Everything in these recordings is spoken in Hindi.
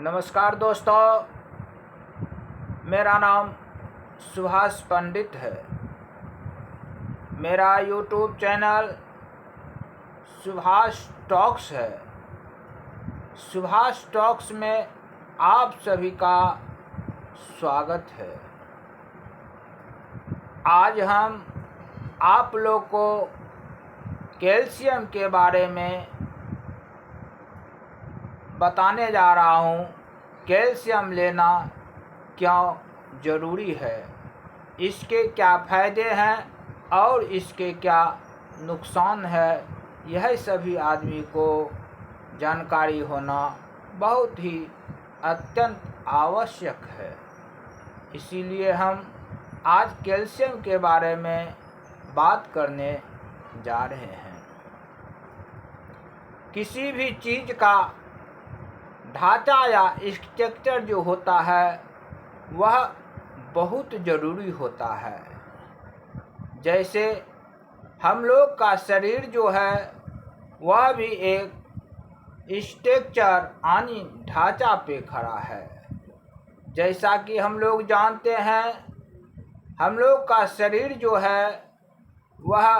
नमस्कार दोस्तों, मेरा नाम सुभाष पंडित है। मेरा यूट्यूब चैनल सुभाष टॉक्स है। सुभाष टॉक्स में आप सभी का स्वागत है। आज हम आप लोग को कैल्शियम के बारे में बताने जा रहा हूँ। कैल्शियम लेना क्यों ज़रूरी है, इसके क्या फ़ायदे हैं और इसके क्या नुकसान है, यह सभी आदमी को जानकारी होना बहुत ही अत्यंत आवश्यक है। इसीलिए हम आज कैल्शियम के बारे में बात करने जा रहे हैं। किसी भी चीज़ का ढांचा या स्ट्रक्चर जो होता है वह बहुत ज़रूरी होता है। जैसे हम लोग का शरीर जो है वह भी एक स्ट्रक्चर यानी ढांचा पे खड़ा है। जैसा कि हम लोग जानते हैं, हम लोग का शरीर जो है वह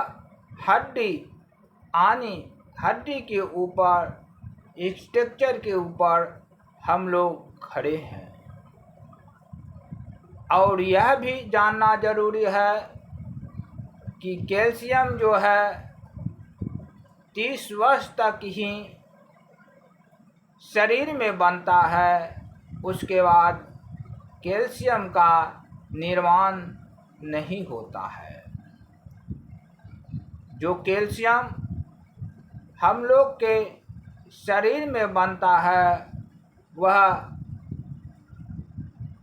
हड्डी यानी हड्डी के ऊपर स्ट्रक्चर के ऊपर हम लोग खड़े हैं। और यह भी जानना ज़रूरी है कि कैल्शियम जो है 30 वर्ष तक ही शरीर में बनता है। उसके बाद कैल्शियम का निर्माण नहीं होता है। जो कैल्शियम हम लोग के शरीर में बनता है वह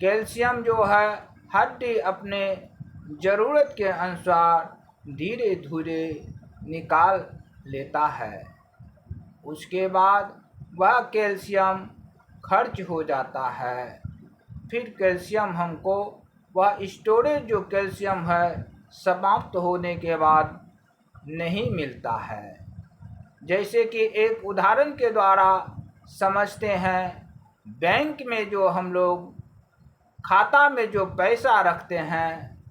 कैल्शियम जो है हड्डी अपने ज़रूरत के अनुसार धीरे धीरे निकाल लेता है। उसके बाद वह कैल्शियम खर्च हो जाता है। फिर कैल्शियम हमको वह स्टोरेज जो कैल्शियम है समाप्त होने के बाद नहीं मिलता है। जैसे कि एक उदाहरण के द्वारा समझते हैं, बैंक में जो हम लोग खाता में जो पैसा रखते हैं,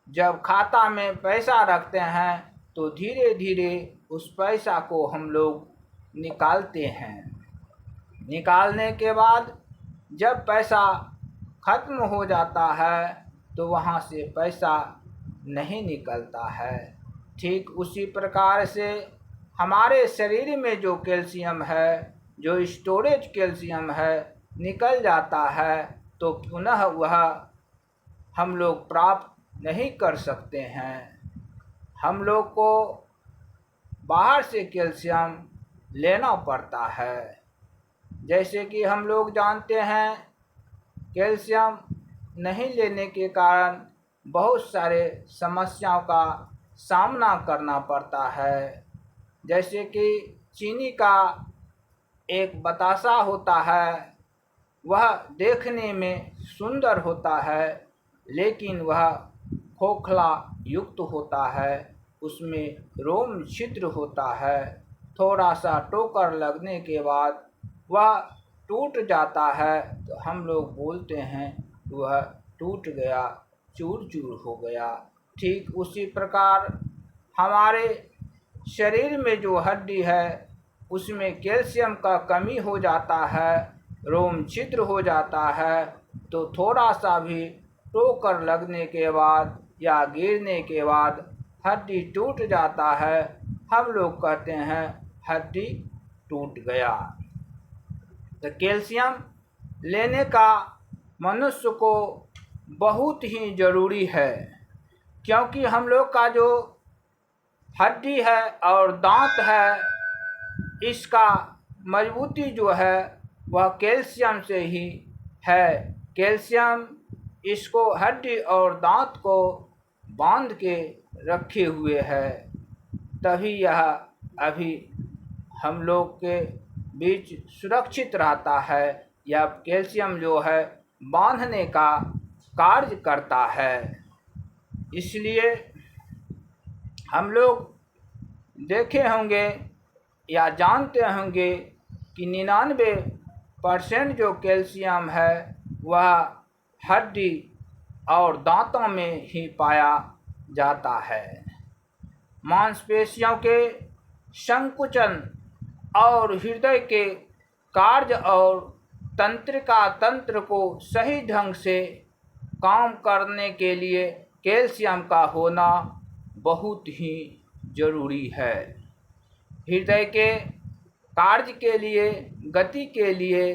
जब खाता में पैसा रखते हैं तो धीरे धीरे उस पैसा को हम लोग निकालते हैं। निकालने के बाद जब पैसा ख़त्म हो जाता है तो वहाँ से पैसा नहीं निकलता है। ठीक उसी प्रकार से हमारे शरीर में जो कैल्शियम है, जो स्टोरेज कैल्शियम है, निकल जाता है तो पुनः वह हम लोग प्राप्त नहीं कर सकते हैं। हम लोग को बाहर से कैल्शियम लेना पड़ता है। जैसे कि हम लोग जानते हैं, कैल्शियम नहीं लेने के कारण बहुत सारे समस्याओं का सामना करना पड़ता है। जैसे कि चीनी का एक बतासा होता है, वह देखने में सुंदर होता है लेकिन वह खोखला युक्त होता है। उसमें रोम छिद्र होता है। थोड़ा सा ठोकर लगने के बाद वह टूट जाता है तो हम लोग बोलते हैं वह टूट गया, चूर चूर हो गया। ठीक उसी प्रकार हमारे शरीर में जो हड्डी है उसमें कैल्शियम का कमी हो जाता है, रोम छिद्र हो जाता है तो थोड़ा सा भी ठोकर लगने के बाद या गिरने के बाद हड्डी टूट जाता है। हम लोग कहते हैं हड्डी टूट गया। तो कैल्शियम लेने का मनुष्य को बहुत ही ज़रूरी है, क्योंकि हम लोग का जो हड्डी है और दांत है, इसका मजबूती जो है वह कैल्शियम से ही है। कैल्शियम इसको हड्डी और दांत को बांध के रखे हुए है, तभी यह अभी हम लोग के बीच सुरक्षित रहता है। यह कैल्शियम जो है बांधने का कार्य करता है। इसलिए हम लोग देखे होंगे या जानते होंगे कि परसेंट जो कैल्शियम है वह हड्डी और दांतों में ही पाया जाता है। मांसपेशियों के संकुचन और हृदय के कार्य और तंत्रिका तंत्र को सही ढंग से काम करने के लिए कैल्शियम का होना बहुत ही जरूरी है। हृदय के कार्य के लिए, गति के लिए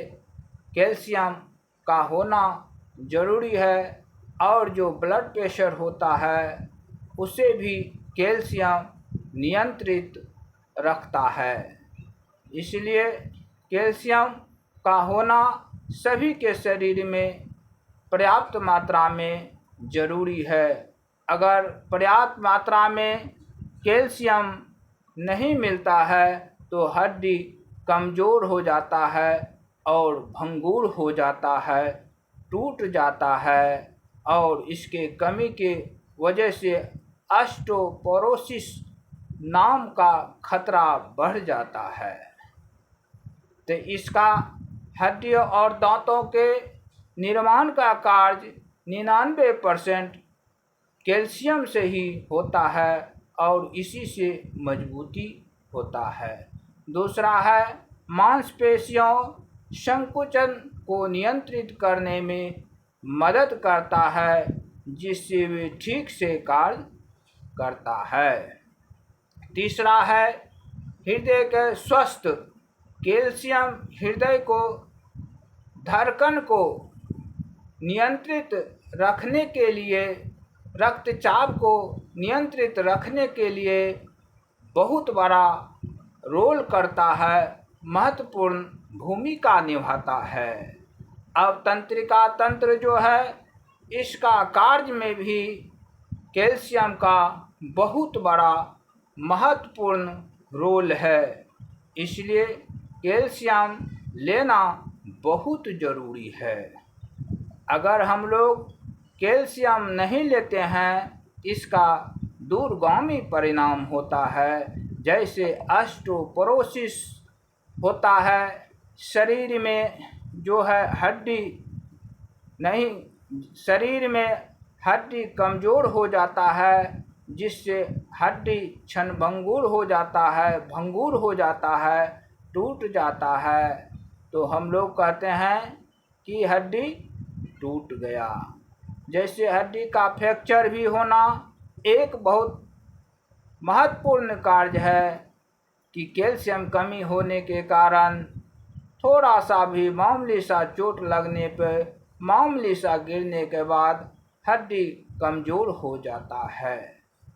कैल्शियम का होना जरूरी है और जो ब्लड प्रेशर होता है उसे भी कैल्शियम नियंत्रित रखता है। इसलिए कैल्शियम का होना सभी के शरीर में पर्याप्त मात्रा में ज़रूरी है। अगर पर्याप्त मात्रा में कैल्शियम नहीं मिलता है तो हड्डी कमज़ोर हो जाता है और भंगुर हो जाता है, टूट जाता है और इसके कमी के वजह से ऑस्टियोपोरोसिस नाम का खतरा बढ़ जाता है। तो इसका हड्डियों और दांतों के निर्माण का कार्य 99% कैल्शियम से ही होता है और इसी से मजबूती होता है। दूसरा है मांसपेशियों संकुचन को नियंत्रित करने में मदद करता है जिससे वे ठीक से कार्य करता है। तीसरा है हृदय के स्वस्थ। कैल्शियम हृदय को धड़कन को नियंत्रित रखने के लिए, रक्तचाप को नियंत्रित रखने के लिए बहुत बड़ा रोल करता है, महत्वपूर्ण भूमिका निभाता है। अब तंत्रिका तंत्र जो है इसका कार्य में भी कैल्शियम का बहुत बड़ा महत्वपूर्ण रोल है। इसलिए कैल्शियम लेना बहुत ज़रूरी है। अगर हम लोग कैल्शियम नहीं लेते हैं इसका दूरगामी परिणाम होता है, जैसे ऑस्टियोपोरोसिस होता है, शरीर में जो है हड्डी नहीं, शरीर में हड्डी कमज़ोर हो जाता है जिससे हड्डी क्षणभंगुर हो जाता है, भंगुर हो जाता है, टूट जाता है। तो हम लोग कहते हैं कि हड्डी टूट गया। जैसे हड्डी का फ्रैक्चर भी होना एक बहुत महत्वपूर्ण कार्य है कि कैल्शियम कमी होने के कारण थोड़ा सा भी मामूली सा चोट लगने पर, मामूली सा गिरने के बाद हड्डी कमज़ोर हो जाता है।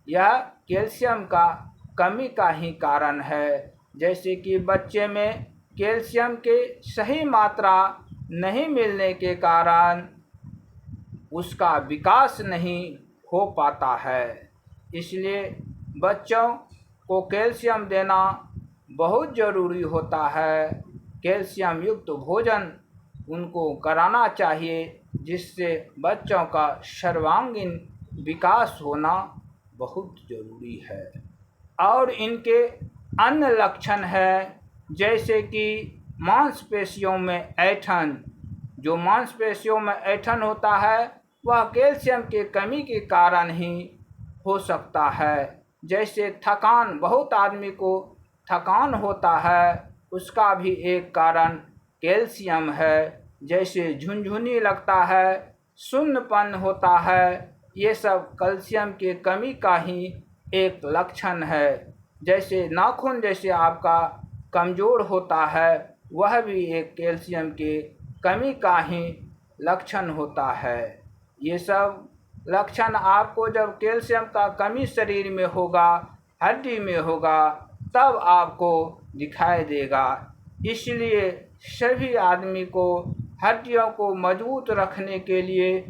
यह कैल्शियम का कमी का ही कारण है। जैसे कि बच्चे में कैल्शियम के सही मात्रा नहीं मिलने के कारण उसका विकास नहीं हो पाता है। इसलिए बच्चों को कैल्शियम देना बहुत ज़रूरी होता है। कैल्शियम युक्त भोजन उनको कराना चाहिए जिससे बच्चों का सर्वांगीण विकास होना बहुत ज़रूरी है। और इनके अन्य लक्षण है जैसे कि मांसपेशियों में ऐंठन। जो मांसपेशियों में ऐंठन होता है वह कैल्शियम के कमी के कारण ही हो सकता है। जैसे थकान, बहुत आदमी को थकान होता है, उसका भी एक कारण कैल्शियम है। जैसे झुनझुनी लगता है, सुन्नपन होता है, ये सब कैल्शियम के कमी का ही एक लक्षण है। जैसे नाखून जैसे आपका कमज़ोर होता है वह भी एक कैल्शियम के कमी का ही लक्षण होता है। ये सब लक्षण आपको जब कैल्शियम का कमी शरीर में होगा, हड्डी में होगा, तब आपको दिखाई देगा। इसलिए सभी आदमी को हड्डियों को मजबूत रखने के लिए,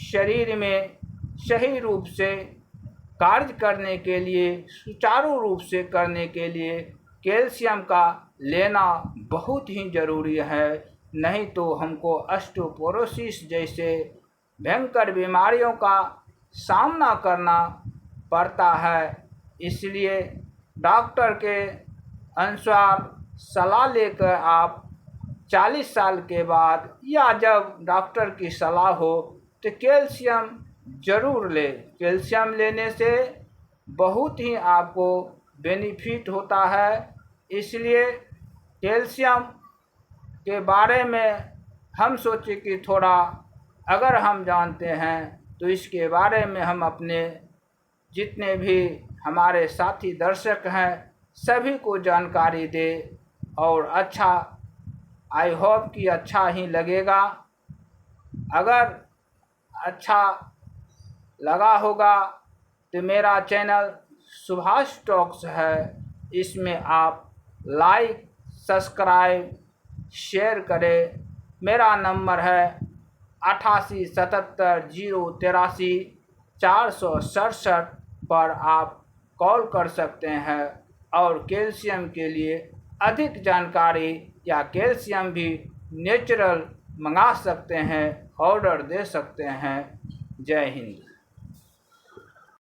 शरीर में सही रूप से कार्य करने के लिए, सुचारू रूप से करने के लिए कैल्शियम का लेना बहुत ही ज़रूरी है। नहीं तो हमको ऑस्टियोपोरोसिस जैसे भयंकर बीमारियों का सामना करना पड़ता है। इसलिए डॉक्टर के अनुसार सलाह लेकर आप 40 साल के बाद या जब डॉक्टर की सलाह हो तो कैल्शियम ज़रूर लें। कैल्शियम लेने से बहुत ही आपको बेनिफिट होता है। इसलिए कैल्शियम के बारे में हम सोचे कि थोड़ा अगर हम जानते हैं तो इसके बारे में हम अपने जितने भी हमारे साथी दर्शक हैं सभी को जानकारी दें। और अच्छा, आई होप कि अच्छा ही लगेगा। अगर अच्छा लगा होगा तो मेरा चैनल सुभाष टॉक्स है, इसमें आप लाइक, सब्सक्राइब, शेयर करें। मेरा नंबर है 8877038467 पर आप कॉल कर सकते हैं और कैल्शियम के लिए अधिक जानकारी या कैल्शियम भी नेचुरल मंगा सकते हैं, ऑर्डर दे सकते हैं। जय हिंद।